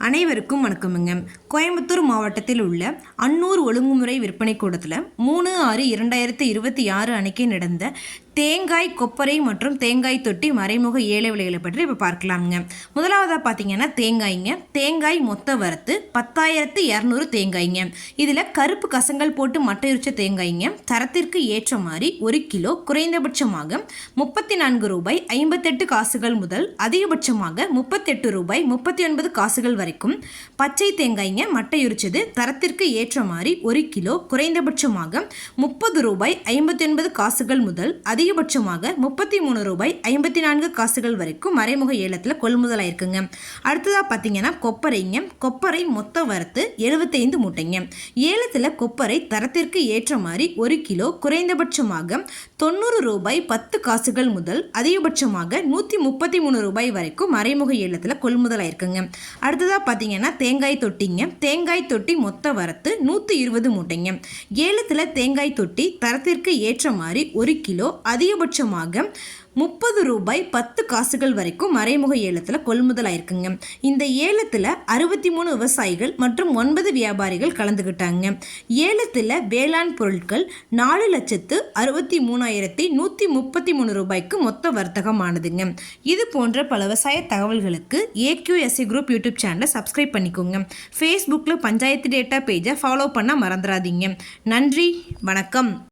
அனைவருக்கும் வணக்கமுங்க. கோயம்புத்தூர் மாவட்டத்தில் உள்ள அன்னூர் ஒழுங்குமுறை விற்பனை கூடத்தில் 3/6/2026 அன்னைக்கு நடந்த தேங்காய் கொப்பரை மற்றும் தேங்காய் தொட்டி மறைமுக ஏல விலைகளை பற்றி இப்போ பார்க்கலாமுங்க. முதலாவதாக பார்த்தீங்கன்னா தேங்காய் மொத்த வரத்து 10,200 தேங்காய்ங்க. இதில் கருப்பு கசங்கள் போட்டு மட்டையுரிச்ச தேங்காய்ங்க. தரத்திற்கு ஏற்ற மாதிரி 1 கிலோ குறைந்தபட்சமாக ₹34.58 முதல் அதிகபட்சமாக ₹38.39 வரைக்கும். பச்சை தேங்காய்ங்க மட்டையுரிச்சது. தரத்திற்கு ஏற்ற மாதிரி 1 கிலோ குறைந்தபட்சமாக ₹30.59 முதல் அதிகபட்சமாக ₹33.54 வரைக்கும் மறைமுக ஏலத்தில் கொள்முதல் ஆயிருக்குங்க. அடுத்ததாக பார்த்தீங்கன்னா கொப்பரை மொத்த வரத்து 75 மூட்டைங்க. ஏலத்தில் கொப்பரை தரத்திற்கு ஏற்ற மாதிரி 1 கிலோ குறைந்தபட்சமாக ₹90.10 முதல் அதிகபட்சமாக ₹133 வரைக்கும் மறைமுக ஏலத்தில் கொள்முதல் ஆயிருக்குங்க. அடுத்ததாக பார்த்தீங்கன்னா தேங்காய் தொட்டி மொத்த வரத்து 120 மூட்டைங்க. ஏலத்தில் தேங்காய் தொட்டி தரத்திற்கு ஏற்ற மாதிரி 1 கிலோ அதிகபட்சமாக ₹30.10 வரைக்கும் மறைமுக ஏலத்தில் கொள்முதல் ஆயிருக்குங்க. இந்த ஏலத்தில் 63 விவசாயிகள் மற்றும் 9 வியாபாரிகள் கலந்துக்கிட்டாங்க. ஏலத்தில் வேளாண் பொருட்கள் ₹4,63,133 மொத்த வர்த்தகமானதுங்க. இது போன்ற பல விவசாய தகவல்களுக்கு AQSA குரூப் யூடியூப் சேனலை சப்ஸ்கிரைப் பண்ணிக்கோங்க. ஃபேஸ்புக்கில் பஞ்சாயத்து டேட்டா பேஜை ஃபாலோ பண்ண மறந்துடாதீங்க. நன்றி, வணக்கம்.